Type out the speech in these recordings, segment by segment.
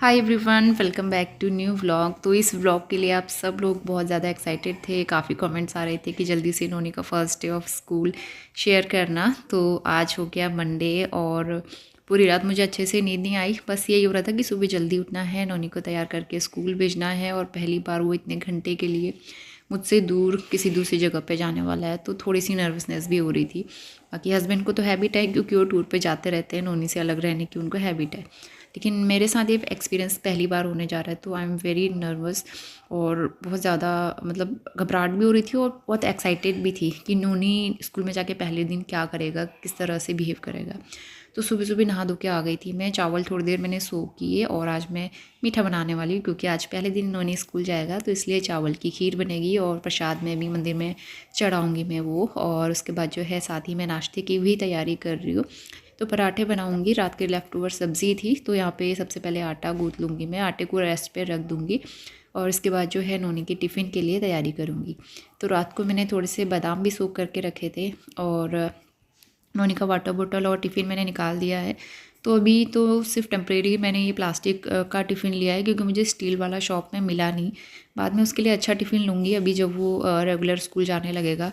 Hi everyone, welcome back to new vlog. तो इस vlog के लिए आप सब लोग बहुत ज़्यादा एक्साइटेड थे। काफ़ी कमेंट्स आ रहे थे कि जल्दी से नोनी का first day of school share करना। तो आज हो गया मंडे और पूरी रात मुझे अच्छे से नींद नहीं आई। बस यही हो रहा था कि सुबह जल्दी उठना है, नोनी को तैयार करके स्कूल भेजना है और पहली बार वो इतने घंटे के लिए मुझसे दूर किसी दूसरी जगह पे जाने वाला है, तो थोड़ी सी नर्वसनेस भी हो रही थी। बाकी हस्बैंड को तो हैबिट है क्योंकि वो टूर पे जाते रहते हैं, नोनी से अलग रहने की उनको हैबिट है। लेकिन मेरे साथ ये एक्सपीरियंस पहली बार होने जा रहा है, तो आई एम वेरी नर्वस और बहुत ज़्यादा मतलब घबराहट भी हो रही थी और बहुत एक्साइटेड भी थी कि नोनी स्कूल में जाके पहले दिन क्या करेगा, किस तरह से बिहेव करेगा। तो सुबह सुबह नहा धो के आ गई थी मैं। चावल थोड़ी देर मैंने सोक किए और आज मैं मीठा बनाने वाली हूँ क्योंकि आज पहले दिन नोनी स्कूल जाएगा, तो इसलिए चावल की खीर बनेगी और प्रसाद में भी मंदिर में चढ़ाऊँगी मैं वो। और उसके बाद जो है साथ ही मैं नाश्ते की भी तैयारी कर रही हूँ। तो पराठे बनाऊंगी, रात के लेफ़्ट ओवर सब्ज़ी थी, तो यहाँ पे सबसे पहले आटा गूँथ लूँगी मैं, आटे को रेस्ट पे रख दूँगी और इसके बाद जो है नोनी के टिफ़िन के लिए तैयारी करूँगी। तो रात को मैंने थोड़े से बादाम भी सोख करके रखे थे और नोनी का वाटर बॉटल और टिफ़िन मैंने निकाल दिया है। तो अभी तो सिर्फ टेम्परेरी मैंने ये प्लास्टिक का टिफ़िन लिया है क्योंकि मुझे स्टील वाला शॉप में मिला नहीं। बाद में उसके लिए अच्छा टिफ़िन लूँगी अभी जब वो रेगुलर स्कूल जाने लगेगा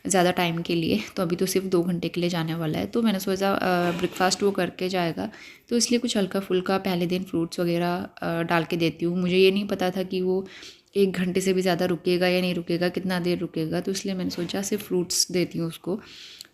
ज़्यादा टाइम के लिए। तो अभी तो सिर्फ 2 घंटे के लिए जाने वाला है, तो मैंने सोचा ब्रेकफास्ट वो करके जाएगा, तो इसलिए कुछ हल्का फुल्का पहले दिन फ्रूट्स वगैरह डाल के देती हूँ। मुझे ये नहीं पता था कि वो 1 घंटे से भी ज़्यादा रुकेगा या नहीं रुकेगा, कितना देर रुकेगा, तो इसलिए मैंने सोचा सिर्फ फ्रूट्स देती हूँ उसको।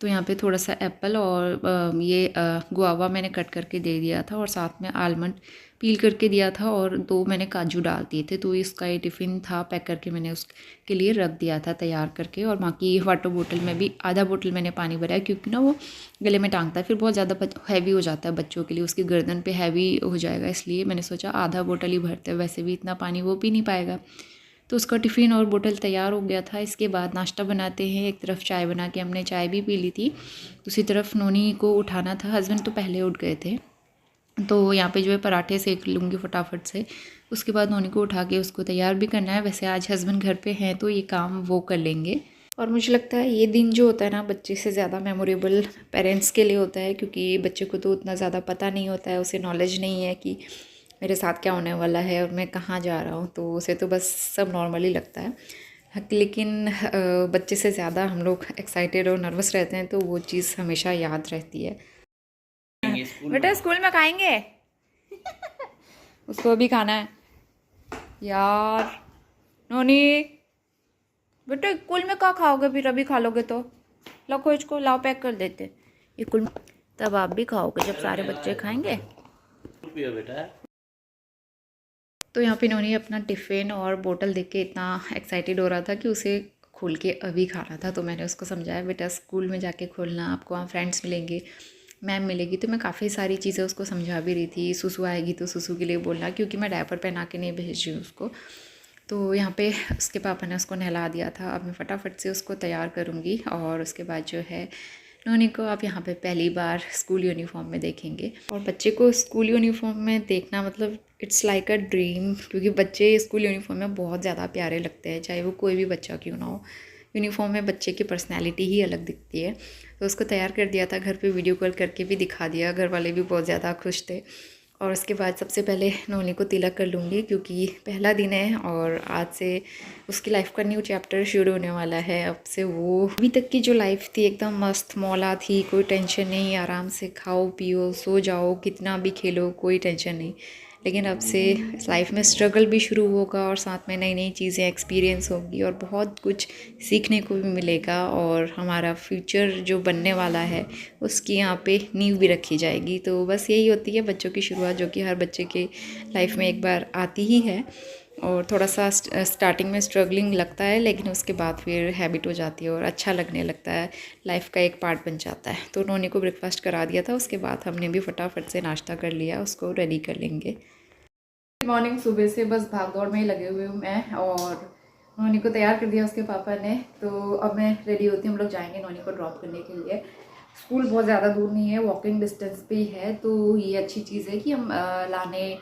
तो यहाँ पे थोड़ा सा एप्पल और ये गुआवा मैंने कट करके दे दिया था और साथ में आलमंड पील करके दिया था और 2 मैंने काजू डाल दिए थे। तो इसका ये टिफ़िन था, पैक करके मैंने उसके लिए रख दिया था तैयार करके। और बाकी वाटर बोतल में भी आधा बोतल मैंने पानी भरा है क्योंकि ना वो गले में टांगता है, फिर बहुत ज़्यादा हैवी हो जाता है बच्चों के लिए, उसकी गर्दन पे हैवी हो जाएगा, इसलिए मैंने सोचा आधा बोतल ही भरते हैं, वैसे भी इतना पानी वो पी नहीं पाएगा। तो उसका टिफ़िन और बोतल तैयार हो गया था। इसके बाद नाश्ता बनाते हैं। एक तरफ चाय बना के हमने चाय भी पी ली थी, दूसरी तरफ नोनी को उठाना था। हस्बैंड तो पहले उठ गए थे, तो यहाँ पे जो है पराठे सेक लूँगी फटाफट से। उसके बाद नोनी को उठा के उसको तैयार भी करना है। वैसे आज हस्बैंड घर पे हैं तो ये काम वो कर लेंगे। और मुझे लगता है ये दिन जो होता है ना, बच्चे से ज़्यादा मेमोरेबल पेरेंट्स के लिए होता है क्योंकि बच्चे को तो उतना ज़्यादा पता नहीं होता है, उसे नॉलेज नहीं है कि मेरे साथ क्या होने वाला है और मैं कहाँ जा रहा हूँ, तो उसे तो बस सब नॉर्मली लगता है। लेकिन बच्चे से ज़्यादा हम लोग एक्साइटेड और नर्वस रहते हैं, तो वो चीज़ हमेशा याद रहती है। बेटा स्कूल में खाएंगे, उसको अभी खाना है यार। नोनी बेटा स्कूल में क्या खाओगे, फिर अभी खा लोगे तो लो इसको, लाओ पैक कर देते स्कूल में, तब आप भी खाओगे जब सारे बच्चे खाएंगे। बेटा तो यहाँ पे इन्होंने अपना टिफ़िन और बोतल देख के इतना एक्साइटेड हो रहा था कि उसे खोल के अभी खाना था। तो मैंने उसको समझाया बेटा स्कूल में जाके खोलना, आपको वहाँ फ्रेंड्स मिलेंगे, मैम मिलेगी। तो मैं काफ़ी सारी चीज़ें उसको समझा भी रही थी। सुसु आएगी तो सुसु के लिए बोलना, क्योंकि मैं डायपर पहना के नहीं भेज रही हूँ उसको। तो यहाँ पे उसके पापा ने उसको नहला दिया था। अब मैं फटाफट से उसको तैयार करूँगी और उसके बाद जो है नोनी को आप यहाँ पे पहली बार स्कूल यूनिफॉर्म में देखेंगे। और बच्चे को स्कूल यूनिफॉर्म में देखना मतलब इट्स लाइक अ ड्रीम, क्योंकि बच्चे स्कूल यूनिफॉर्म में बहुत ज़्यादा प्यारे लगते हैं, चाहे वो कोई भी बच्चा क्यों ना हो। यूनिफॉर्म में बच्चे की पर्सनैलिटी ही अलग दिखती है। तो उसको तैयार कर दिया था, घर पे वीडियो कॉल करके भी दिखा दिया, घर वाले भी बहुत ज़्यादा खुश थे। और उसके बाद सबसे पहले नोनी को तिलक कर लूँगी क्योंकि पहला दिन है और आज से उसकी लाइफ का न्यू चैप्टर शुरू होने वाला है। अब से वो अभी तक की जो लाइफ थी एकदम मस्त मौला थी, कोई टेंशन नहीं, आराम से खाओ पियो सो जाओ, कितना भी खेलो, कोई टेंशन नहीं। लेकिन अब से लाइफ में स्ट्रगल भी शुरू होगा और साथ में नई नई चीज़ें एक्सपीरियंस होगी और बहुत कुछ सीखने को भी मिलेगा। और हमारा फ्यूचर जो बनने वाला है उसकी यहाँ पे नींव भी रखी जाएगी। तो बस यही होती है बच्चों की शुरुआत, जो कि हर बच्चे के लाइफ में एक बार आती ही है। और थोड़ा सा स्टार्टिंग में स्ट्रगलिंग लगता है, लेकिन उसके बाद फिर हैबिट हो जाती है और अच्छा लगने लगता है, लाइफ का एक पार्ट बन जाता है। तो नोनी को ब्रेकफास्ट करा दिया था, उसके बाद हमने भी फटाफट से नाश्ता कर लिया, उसको रेडी कर लेंगे। मॉर्निंग सुबह से बस भाग दौड़ में ही लगे हुए हूँ मैं, और नोनी को तैयार कर दिया उसके पापा ने। तो अब मैं रेडी होती हूँ, हम लोग जाएंगे नोनी को ड्रॉप करने के लिए। स्कूल बहुत ज़्यादा दूर नहीं है, वॉकिंग डिस्टेंस पे ही है, तो ये अच्छी चीज़ है कि हम लाने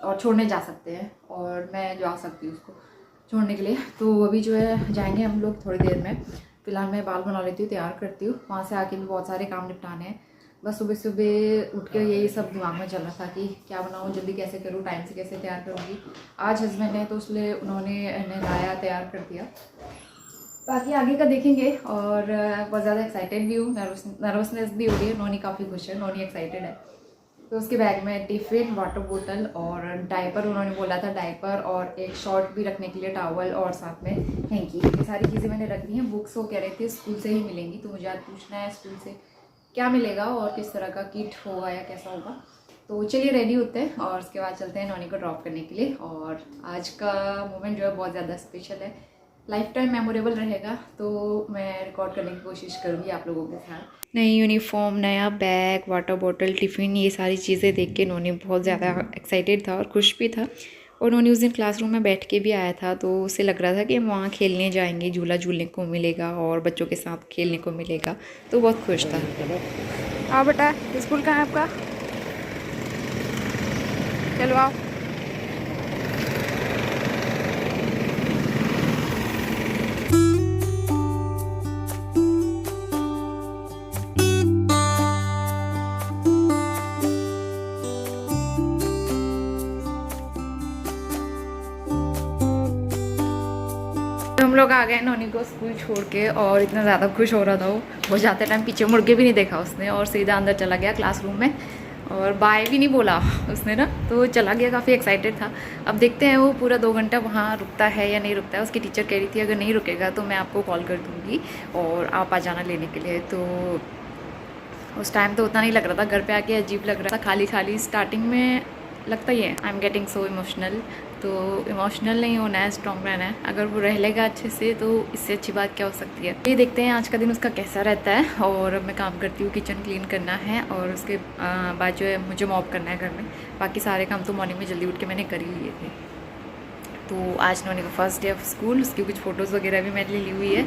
और छोड़ने जा सकते हैं और मैं जा सकती हूँ उसको छोड़ने के लिए। तो अभी जो है जाएंगे हम लोग थोड़ी देर में। फिलहाल मैं बाल बना लेती हूँ, तैयार करती हूँ, वहाँ से आके भी बहुत सारे काम निपटाने हैं। बस सुबह सुबह उठ के यही सब दिमाग में चल रहा था कि क्या बनाऊँ, जल्दी कैसे करूँ, टाइम से कैसे तैयार करूँगी। आज हस्बैंड है तो इसलिए उन्होंने नहाया तैयार कर दिया। बाकी आगे का देखेंगे। और बहुत ज़्यादा एक्साइटेड भी हूँ, नर्वसनेस भी हो रही है। नोनी काफ़ी खुश है, नोनी एक्साइटेड है। तो उसके बैग में टिफ़िन, वाटर बोतल और डायपर, उन्होंने बोला था डायपर और एक शॉर्ट भी रखने के लिए, टॉवल और साथ में हैंकी। ये सारी चीज़ें मैंने रख दी हैं। बुक्स वो कह रहे थे स्कूल से ही मिलेंगी, तो मुझे आज पूछना है स्कूल से क्या मिलेगा और किस तरह का किट होगा या कैसा होगा। तो चलिए रेडी होते हैं और उसके बाद चलते हैं नोनी को ड्रॉप करने के लिए। और आज का मोमेंट जो है बहुत ज़्यादा स्पेशल है, लाइफ टाइम मेमोरेबल रहेगा, तो मैं रिकॉर्ड करने की कोशिश करूँगी आप लोगों के साथ। नई यूनिफॉर्म, नया बैग, वाटर बॉटल, टिफ़िन, ये सारी चीज़ें देख के नोनी बहुत ज़्यादा एक्साइटेड था और खुश भी था। और नोनी उस दिन क्लासरूम में बैठ के भी आया था, तो उसे लग रहा था कि हम वहाँ खेलने जाएंगे, झूला झूलने को मिलेगा और बच्चों के साथ खेलने को मिलेगा, तो बहुत खुश था। आओ बेटा, स्कूल कहाँ है आपका? चलो आओ। हम लोग आ गए नोनी को स्कूल छोड़ के, और इतना ज़्यादा खुश हो रहा था वो जाते टाइम पीछे मुड़ के भी नहीं देखा उसने और सीधा अंदर चला गया क्लासरूम में, और बाय भी नहीं बोला उसने ना, तो चला गया। काफ़ी एक्साइटेड था। अब देखते हैं वो पूरा 2 घंटा वहाँ रुकता है या नहीं रुकता है। उसकी टीचर कह रही थी अगर नहीं रुकेगा तो मैं आपको कॉल कर दूँगी और आप आ जाना लेने के लिए। तो उस टाइम तो उतना नहीं लग रहा था, घर पे आके अजीब लग रहा था, खाली खाली। स्टार्टिंग में लगता ही है। I am getting so emotional. तो इमोशनल नहीं होना है, स्ट्रॉन्ग रहना है। अगर वो रह लेगा अच्छे से तो इससे अच्छी बात क्या हो सकती है। ये देखते हैं आज का दिन उसका कैसा रहता है। और अब मैं काम करती हूँ, किचन क्लीन करना है और उसके बाद जो है मुझे मॉप करना है घर में। बाकी सारे काम तो मॉर्निंग में जल्दी उठ के मैंने कर ही लिए थे। तो आज नोनी का फर्स्ट डे ऑफ स्कूल, उसकी कुछ फ़ोटोज़ वगैरह भी मैंने ली हुई है,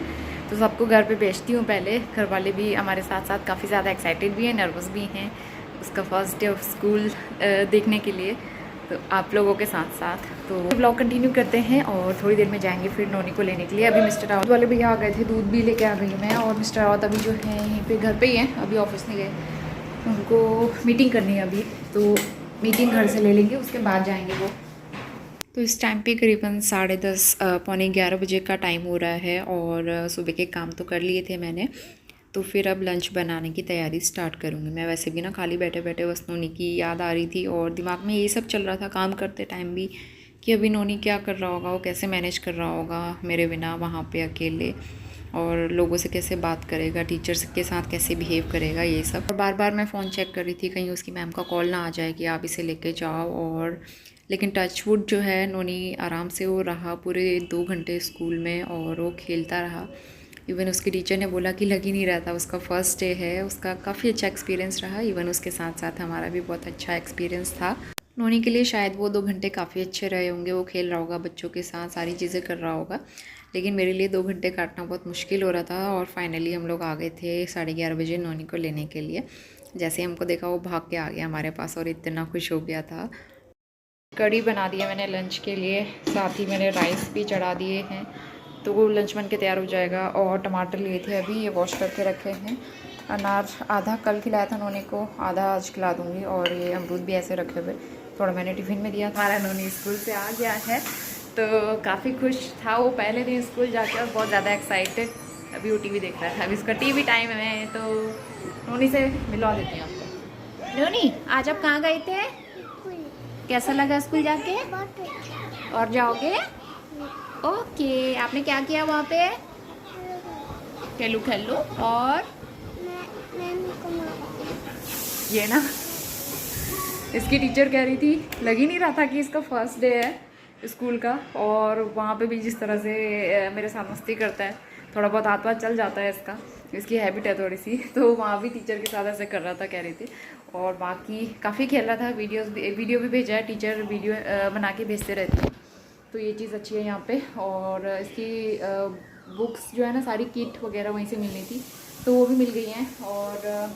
तो सबको घर पे भेजती हूँ पहले। घर वाले भी हमारे साथ साथ काफ़ी ज़्यादा एक्साइटेड भी हैं, नर्वस भी हैं उसका फर्स्ट डे ऑफ स्कूल देखने के लिए, तो आप लोगों के साथ साथ। तो ब्लॉग कंटिन्यू करते हैं और थोड़ी देर में जाएंगे फिर नोनी को लेने के लिए। अभी मिस्टर रावत वाले भैया आ गए थे, दूध भी लेके आ गई मैं, और मिस्टर रावत अभी जो है यहीं पे घर पे ही हैं, अभी ऑफिस नहीं गए। उनको मीटिंग करनी है अभी, तो मीटिंग घर से ले लेंगे, उसके बाद जाएंगे वो। तो इस टाइम पे करीबन 10:30 पौने 11 बजे का टाइम हो रहा है, और सुबह के काम तो कर लिए थे मैंने। तो फिर अब लंच बनाने की तैयारी स्टार्ट करूँगी मैं। वैसे भी ना खाली बैठे बैठे बस नोनी की याद आ रही थी, और दिमाग में यही सब चल रहा था काम करते टाइम भी, कि अभी नोनी क्या कर रहा होगा, वो कैसे मैनेज कर रहा होगा मेरे बिना वहाँ पे अकेले, और लोगों से कैसे बात करेगा, टीचर्स के साथ कैसे बिहेव करेगा, ये सब। और बार बार मैं फ़ोन चेक कर रही थी कहीं उसकी मैम का कॉल ना आ जाए कि आप इसे लेके जाओ। और लेकिन टचवुड जो है नोनी आराम से वो रहा पूरे 2 घंटे स्कूल में, और वो खेलता रहा। इवन उसकी टीचर ने बोला कि लग ही नहीं रहा था, उसका फर्स्ट डे है, उसका काफ़ी अच्छा एक्सपीरियंस रहा। इवन उसके साथ साथ हमारा भी बहुत अच्छा एक्सपीरियंस था। नोनी के लिए शायद वो 2 घंटे काफ़ी अच्छे रहे होंगे, वो खेल रहा होगा बच्चों के साथ, सारी चीज़ें कर रहा होगा। लेकिन मेरे लिए 2 घंटे काटना बहुत मुश्किल हो रहा था। और फाइनली हम लोग आ गए थे 11:30 बजे नोनी को लेने के लिए। जैसे हमको देखा वो भाग के आ गया हमारे पास, और इतना खुश हो गया था। कढ़ी बना दिया मैंने लंच के लिए, साथ ही मैंने राइस भी चढ़ा दिए हैं, तो वो लंच बन के तैयार हो जाएगा। और टमाटर लिए थे अभी, ये वॉश करके रखे हैं। अनार आधा कल खिलाया था नोनी को, आधा आज खिला दूँगी। और ये अमरूद भी ऐसे रखे हुए, थोड़ा मैंने टिफ़िन में दिया। हमारा नोनी स्कूल से आ गया है, तो काफ़ी खुश था वो पहले दिन स्कूल जाकर, और बहुत ज़्यादा एक्साइटेड। अभी वो टीवी देख रहा था, अभी उसका टीवी टाइम है, तो नोनी से मिलवा देते हैं आपको। नोनी आज आप कहाँ गए थे, कैसा लगा स्कूल जाके? और जाओगे? ओके, आपने क्या किया वहाँ पे? खेलू खेलू। और ये ना, इसकी टीचर कह रही थी लग ही नहीं रहा था कि इसका फर्स्ट डे है स्कूल का, और वहाँ पे भी जिस तरह से मेरे साथ मस्ती करता है, थोड़ा बहुत हाथ चल जाता है इसका, इसकी हैबिट है थोड़ी सी, तो वहाँ भी टीचर के साथ ऐसे कर रहा था कह रही थी। और बाकी काफ़ी खेल रहा था। वीडियो भी भेजा है, टीचर वीडियो बना के भेजते रहते हैं, तो ये चीज़ अच्छी है यहाँ पे। और इसकी बुक्स जो है ना, सारी किट वगैरह वहीं से मिलनी थी, तो वो भी मिल गई हैं। और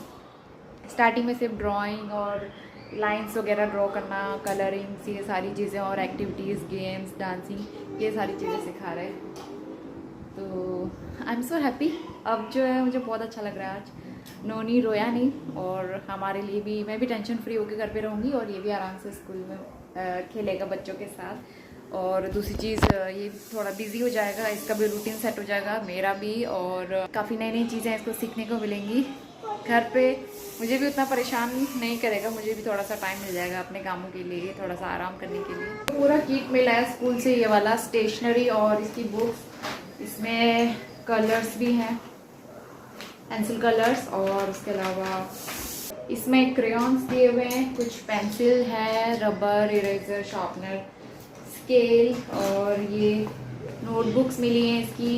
स्टार्टिंग में सिर्फ ड्राइंग और लाइंस वगैरह ड्रॉ करना, कलरिंग्स, ये सारी चीज़ें, और एक्टिविटीज़, गेम्स, डांसिंग, ये सारी चीज़ें सिखा रहे हैं। तो आई एम सो हैप्पी अब जो है मुझे बहुत अच्छा लग रहा है। आज नोनी रोया नहीं और हमारे लिए भी, मैं भी टेंशन फ्री होकर घर पे रहूँगी और ये भी आराम से स्कूल में खेलेगा बच्चों के साथ। और दूसरी चीज़ ये थोड़ा बिजी हो जाएगा, इसका भी रूटीन सेट हो जाएगा, मेरा भी, और काफ़ी नई नई चीज़ें इसको सीखने को मिलेंगी घर पे। मुझे भी उतना परेशान नहीं करेगा, मुझे भी थोड़ा सा टाइम मिल जाएगा अपने कामों के लिए, थोड़ा सा आराम करने के लिए। पूरा किट मिला है स्कूल से, ये वाला स्टेशनरी और इसकी बुक्स, इसमें कलर्स भी हैं, पेंसिल कलर्स, और उसके अलावा इसमें क्रेयॉन्स दिए हुए हैं, कुछ पेंसिल है, रबर, इरेजर, शार्पनर, स्केल, और ये नोटबुक्स मिली हैं इसकी,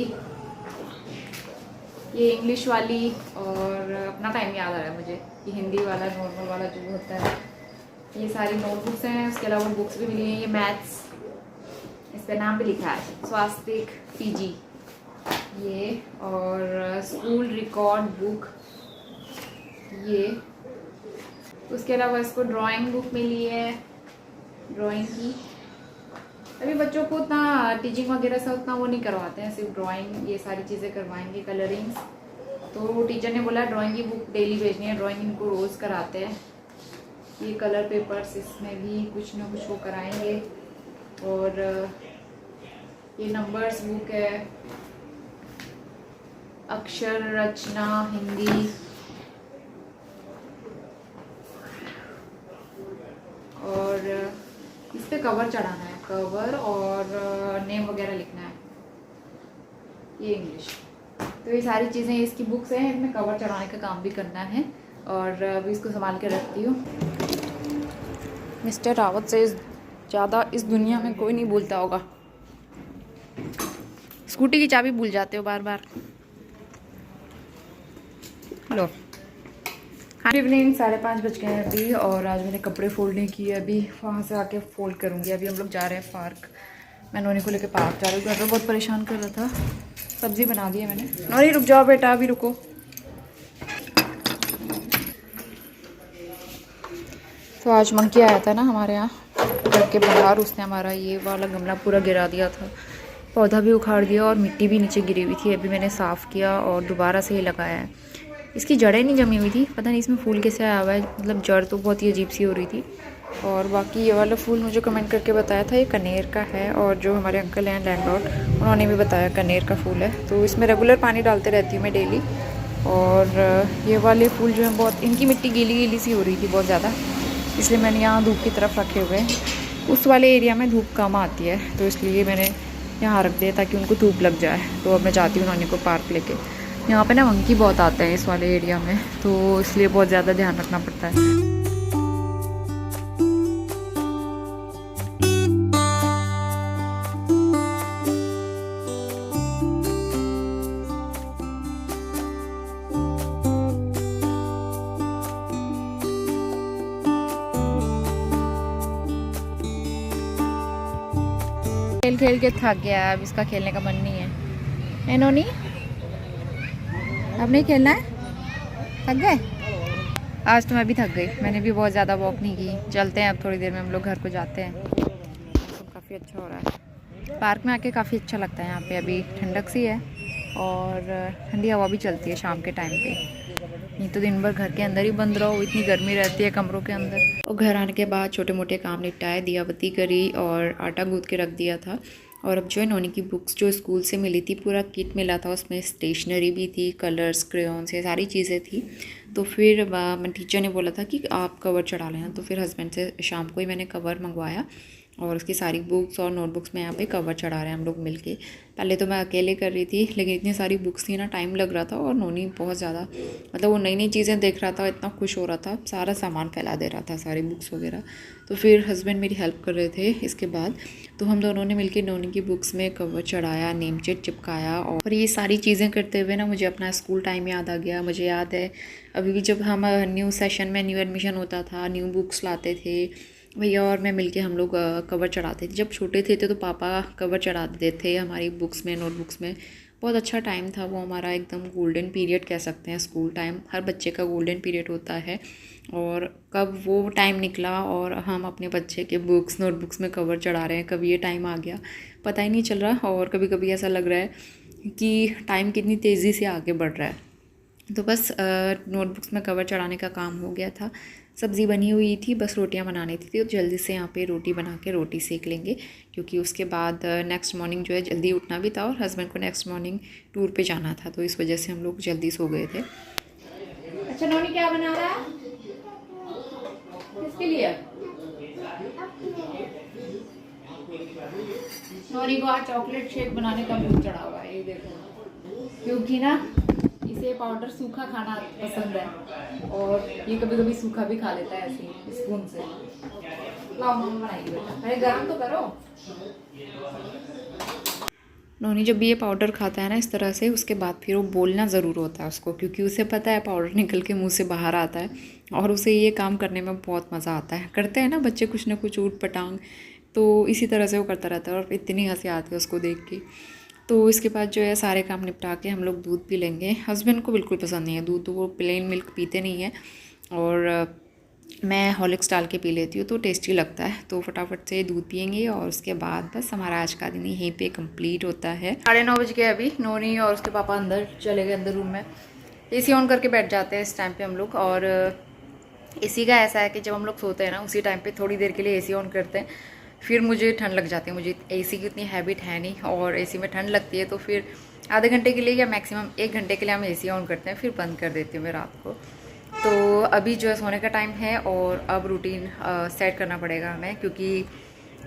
ये इंग्लिश वाली, और अपना टाइम याद आ रहा है मुझे, ये हिंदी वाला नॉर्मल वाला जो होता है, ये सारी नोटबुक्स हैं। उसके अलावा बुक्स भी मिली हैं, ये मैथ्स, इस पर नाम भी लिखा है स्वास्तिक पीजी, ये, और स्कूल रिकॉर्ड बुक ये। उसके अलावा इसको ड्राइंग बुक मिली है, ड्राइंग की। अभी बच्चों को उतना टीचिंग वगैरह से उतना वो नहीं करवाते हैं, सिर्फ ड्राइंग ये सारी चीज़ें करवाएंगे, कलरिंग्स। तो टीचर ने बोला ड्राइंग की बुक डेली भेजनी है, ड्राइंग इनको रोज़ कराते हैं। ये कलर पेपर्स, इसमें भी कुछ ना कुछ वो कराएंगे। और ये नंबर्स बुक है, अक्षर रचना हिंदी, और इस पे कवर चढ़ाना है, कवर, और नेम वगैरह लिखना है, ये इंग्लिश। तो ये सारी चीज़ें इसकी बुक्स हैं, इसमें कवर चढ़ाने का काम भी करना है, और अभी इसको संभाल के रखती हूँ। मिस्टर रावत से ज़्यादा इस दुनिया में कोई नहीं भूलता होगा। स्कूटी की चाबी भूल जाते हो बार बार। लो, गुड इवनिंग, 5:30 बज गए हैं अभी, और आज मैंने कपड़े फोल्ड नहीं किए, अभी वहाँ से आके फोल्ड करूँगी। अभी हम लोग जा रहे हैं पार्क, मैं नोनी को लेकर पार्क जा रही हूँ। घर पे बहुत परेशान कर रहा था, सब्ज़ी बना दी है मैंने। नोनी रुक जाओ बेटा, अभी रुको। तो आज मंकी आया था ना हमारे यहाँ घर के बाहर, उसने हमारा ये वाला गमला पूरा गिरा दिया था, पौधा भी उखाड़ दिया और मिट्टी भी नीचे गिरी हुई थी। अभी मैंने साफ़ किया और दोबारा से ये लगाया है। इसकी जड़ें नहीं जमी हुई थी, पता नहीं इसमें फूल कैसे आया हुआ है, मतलब जड़ तो बहुत ही अजीब सी हो रही थी। और बाकी ये वाला फूल मुझे कमेंट करके बताया था ये कनेर का है, और जो हमारे अंकल हैं लैंडलॉर्ड, उन्होंने भी बताया कनेर का फूल है। तो इसमें रेगुलर पानी डालते रहती हूँ मैं डेली। और ये वाले फूल जो हैं बहुत, इनकी मिट्टी गीली गीली सी हो रही थी बहुत ज़्यादा, इसलिए मैंने यहाँ धूप की तरफ रखे हुए हैं। उस वाले एरिया में धूप कम आती है, तो इसलिए मैंने यहाँ रख दिया ताकि उनको धूप लग जाए। तो अब मैं जाती हूँ नानी को पार्क लेके। यहाँ पे ना मंकी बहुत आते हैं इस वाले एरिया में, तो इसलिए बहुत ज़्यादा ध्यान रखना पड़ता है। खेल खेल के थक गया है, अब इसका खेलने का मन नहीं है। ए नोनी, अब नहीं खेलना है? थक गए? आज तो मैं भी थक गई, मैंने भी बहुत ज़्यादा वॉक नहीं की। चलते हैं अब थोड़ी देर में हम लोग घर को जाते हैं। मौसम काफ़ी अच्छा हो रहा है, पार्क में आके काफ़ी अच्छा लगता है। यहाँ पे अभी ठंडक सी है और ठंडी हवा भी चलती है शाम के टाइम पे, नहीं तो दिन भर घर के अंदर ही बंद रहो, इतनी गर्मी रहती है कमरों के अंदर। और घर आने के बाद छोटे मोटे काम निपटाए, दिया बत्ती करी और आटा गूँथ के रख दिया था। और अब जो है नोनी की बुक्स जो स्कूल से मिली थी, पूरा किट मिला था, उसमें स्टेशनरी भी थी, कलर्स, क्रेयॉन्स, ये सारी चीज़ें थी। तो फिर मैं टीचर ने बोला था कि आप कवर चढ़ा लेना, तो फिर हस्बैंड से शाम को ही मैंने कवर मंगवाया और उसकी सारी बुक्स और नोटबुक्स में यहाँ पे कवर चढ़ा रहे हैं हम लोग मिलके। पहले तो मैं अकेले कर रही थी, लेकिन इतनी सारी बुक्स थी ना, टाइम लग रहा था। और नोनी बहुत ज़्यादा, मतलब वो नई नई चीज़ें देख रहा था, इतना खुश हो रहा था, सारा सामान फैला दे रहा था, सारी बुक्स वगैरह। तो फिर हस्बैंड मेरी हेल्प कर रहे थे इसके बाद। तो हम दोनों ने मिलकर नोनी की बुक्स में कवर चढ़ाया, नेम चेट चिपकाया। और ये सारी चीज़ें करते हुए ना मुझे अपना स्कूल टाइम याद आ गया। मुझे याद है अभी भी जब हम न्यू सेशन में न्यू एडमिशन होता था, न्यू बुक्स लाते थे भैया और मैं मिलके, हम लोग कवर चढ़ाते थे। जब छोटे थे तो पापा कवर चढ़ा देते थे हमारी बुक्स में, नोटबुक्स में। बहुत अच्छा टाइम था वो हमारा, एकदम गोल्डन पीरियड कह सकते हैं स्कूल टाइम। हर बच्चे का गोल्डन पीरियड होता है, और कब वो टाइम निकला और हम अपने बच्चे के बुक्स, नोटबुक्स में कवर चढ़ा रहे हैं, कभी ये टाइम आ गया पता ही नहीं चल रहा। और कभी कभी ऐसा लग रहा है कि टाइम कितनी तेज़ी से आगे बढ़ रहा है। तो बस नोटबुक्स में कवर चढ़ाने का काम हो गया था, सब्ज़ी बनी हुई थी, बस रोटियां बनानी थी। तो जल्दी से यहाँ पे रोटी बना के रोटी सेक लेंगे, क्योंकि उसके बाद नेक्स्ट मॉर्निंग जो है जल्दी उठना भी था और हस्बैंड को नेक्स्ट मॉर्निंग टूर पे जाना था, तो इस वजह से हम लोग जल्दी सो गए थे। अच्छा नोनी क्या बना रहा है? किसके लिए? नोनी को आज चॉकलेट शेक बनाने का भूख चढ़ा हुआ है, ये देखो, क्योंकि ना इसे पाउडर सूखा खाना पसंद है और ये कभी कभी सूखा भी खा लेता है ऐसे स्पून से। लाओ मम्मा बनाएगी बेटा, पहले गरम तो करो। नोनी जब भी ये पाउडर खाता है ना इस तरह से, उसके बाद फिर वो बोलना ज़रूर होता है उसको, क्योंकि उसे पता है पाउडर निकल के मुंह से बाहर आता है और उसे ये काम करने में बहुत मज़ा आता है। करते हैं ना बच्चे कुछ ना कुछ ऊट पटांग, तो इसी तरह से वो करता रहता है और इतनी हंसी आती है उसको देख के। तो इसके बाद जो है सारे काम निपटा के हम लोग दूध पी लेंगे। हस्बैंड को बिल्कुल पसंद नहीं है दूध, तो वो प्लेन मिल्क पीते नहीं है और मैं हॉर्लिक्स डाल के पी लेती हूँ, तो टेस्टी लगता है। तो फटाफट से दूध पियेंगे और उसके बाद बस हमारा आज का दिन यहीं पे कंप्लीट होता है। 9:30 बज गए अभी। नोनी और उसके पापा अंदर चले गए, अंदर रूम में एसी ऑन करके बैठ जाते हैं इस टाइम पे हम लोग। और एसी का ऐसा है कि जब हम लोग सोते हैं ना उसी टाइम पे थोड़ी देर के लिए एसी ऑन करते हैं, फिर मुझे ठंड लग जाती है। मुझे एसी की इतनी हैबिट है नहीं और एसी में ठंड लगती है, तो फिर आधे घंटे के लिए या मैक्सिमम 1 घंटे के लिए हम एसी ऑन करते हैं, फिर बंद कर देती हूँ मैं रात को। तो अभी जो है सोने का टाइम है और अब रूटीन सेट करना पड़ेगा हमें, क्योंकि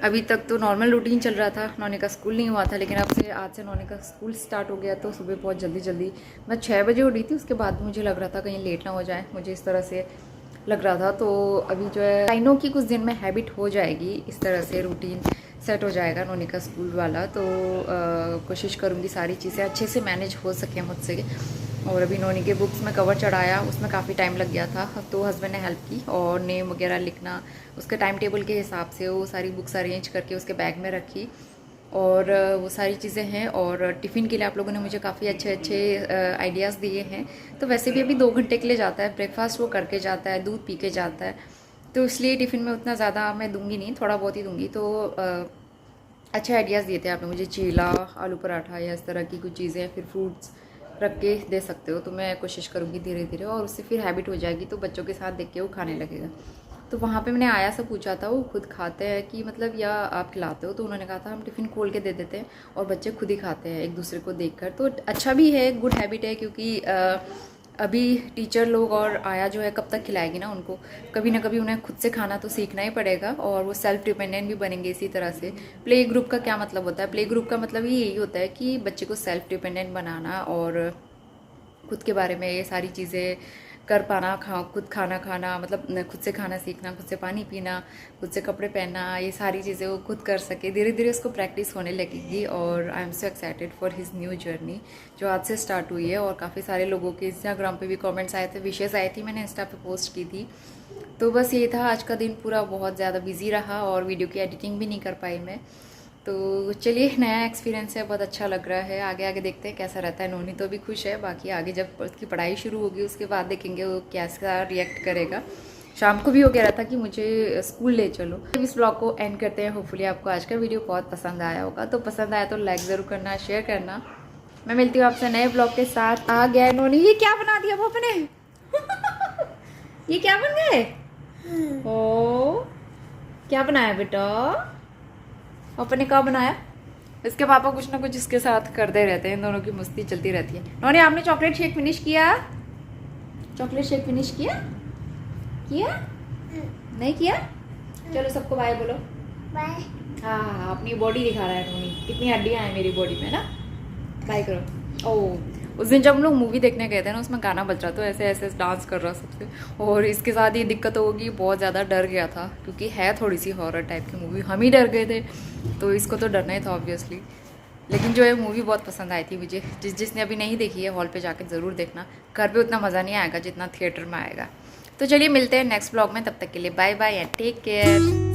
अभी तक तो नॉर्मल रूटीन चल रहा था, नौनी का स्कूल नहीं हुआ था, लेकिन अब से आज से नौनी का स्कूल स्टार्ट हो गया। तो सुबह बहुत जल्दी जल्दी मैं 6 बजे उठी थी, उसके बाद मुझे लग रहा था कहीं लेट ना हो जाए, मुझे इस तरह से लग रहा था। तो अभी जो है टाइनों की कुछ दिन में हैबिट हो जाएगी, इस तरह से रूटीन सेट हो जाएगा नौनी का स्कूल वाला। तो कोशिश करूँगी सारी चीज़ें अच्छे से मैनेज हो सके मुझसे। और अभी नौनी के बुक्स में कवर चढ़ाया, उसमें काफ़ी टाइम लग गया था, तो हस्बैंड ने हेल्प की और नेम वगैरह लिखना उसके टाइम टेबल के हिसाब से वो सारी बुक्स अरेंज करके उसके बैग में रखी और वो सारी चीज़ें हैं। और टिफ़िन के लिए आप लोगों ने मुझे काफ़ी अच्छे अच्छे आइडियाज़ दिए हैं। तो वैसे भी अभी 2 घंटे के लिए जाता है, ब्रेकफास्ट वो करके जाता है, दूध पी के जाता है, तो इसलिए टिफ़िन में उतना ज़्यादा मैं दूंगी नहीं, थोड़ा बहुत ही दूंगी। तो अच्छे आइडियाज़ दिए थे आपने मुझे, चीला, आलू पराठा या इस तरह की कुछ चीज़ें, फिर फ्रूट्स रख के दे सकते हो। तो मैं कोशिश करूँगी धीरे धीरे, और उससे फिर हैबिट हो जाएगी, तो बच्चों के साथ देख के वो खाने लगेगा। तो वहाँ पे मैंने आया से पूछा था वो खुद खाते हैं कि मतलब या आप खिलाते हो, तो उन्होंने कहा था हम टिफ़िन खोल के दे देते हैं और बच्चे खुद ही खाते हैं एक दूसरे को देखकर। तो अच्छा भी है, गुड हैबिट है, क्योंकि अभी टीचर लोग और आया जो है कब तक खिलाएगी ना उनको, कभी ना कभी उन्हें खुद से खाना तो सीखना ही पड़ेगा और वो सेल्फ डिपेंडेंट भी बनेंगे। इसी तरह से प्ले ग्रुप का क्या मतलब होता है? प्ले ग्रुप का मतलब ही यही होता है कि बच्चे को सेल्फ डिपेंडेंट बनाना और खुद के बारे में ये सारी चीज़ें कर पाना, खुद खाना खाना, मतलब खुद से खाना सीखना, खुद से पानी पीना, खुद से कपड़े पहनना, ये सारी चीज़ें वो खुद कर सके। धीरे धीरे उसको प्रैक्टिस होने लगेगी और I am so excited for his new journey जो आज से स्टार्ट हुई है। और काफ़ी सारे लोगों के इंस्टाग्राम पे भी कमेंट्स आए थे, विशेज़ आई थी, मैंने इंस्टा पे पोस्ट की थी। तो बस ये था आज का दिन, पूरा बहुत ज़्यादा बिजी रहा और वीडियो की एडिटिंग भी नहीं कर पाई मैं। तो चलिए, नया एक्सपीरियंस है, बहुत अच्छा लग रहा है। आगे आगे देखते हैं कैसा रहता है। नोनी तो अभी खुश है, बाकी आगे जब उसकी पढ़ाई शुरू होगी उसके बाद देखेंगे वो कैसा रिएक्ट करेगा। शाम को भी हो गया रहा था कि मुझे स्कूल ले चलो। इस ब्लॉग को एंड करते हैं। होपफुली आपको आज का वीडियो बहुत पसंद आया होगा, तो पसंद आया तो लाइक ज़रूर करना, शेयर करना। मैं मिलती हूँ आपसे नए ब्लॉग के साथ। आ गया नोनी, ये क्या बना दिया पापा ने? ये क्या बन गए? ओ क्या बनाया बेटा? पापा ने क्या बनाया? इसके पापा कुछ ना कुछ इसके साथ करते रहते हैं, इन दोनों की मस्ती चलती रहती है। नोनी आपने चॉकलेट शेक फिनिश किया? चॉकलेट शेक फिनिश किया? किया? नहीं किया? चलो सबको बाय बोलो। बाय। हाँ, अपनी बॉडी दिखा रहा है नोनी, कितनी हड्डियां हैं मेरी बॉडी में ना। बाय करो। ओ उस दिन जब हम लोग मूवी देखने गए थे ना, उसमें गाना बज रहा, तो ऐसे ऐसे डांस कर रहा सबसे। और इसके साथ ये दिक्कत होगी, बहुत ज़्यादा डर गया था, क्योंकि है थोड़ी सी हॉरर टाइप की मूवी, हम ही डर गए थे, तो इसको तो डरना ही था ऑब्वियसली। लेकिन जो है मूवी बहुत पसंद आई थी मुझे। जिसने अभी नहीं देखी है हॉल पे जाकर ज़रूर देखना। घर पे उतना मज़ा नहीं आएगा जितना थिएटर में आएगा। तो चलिए मिलते हैं नेक्स्ट ब्लॉग में, तब तक के लिए bye bye and take care.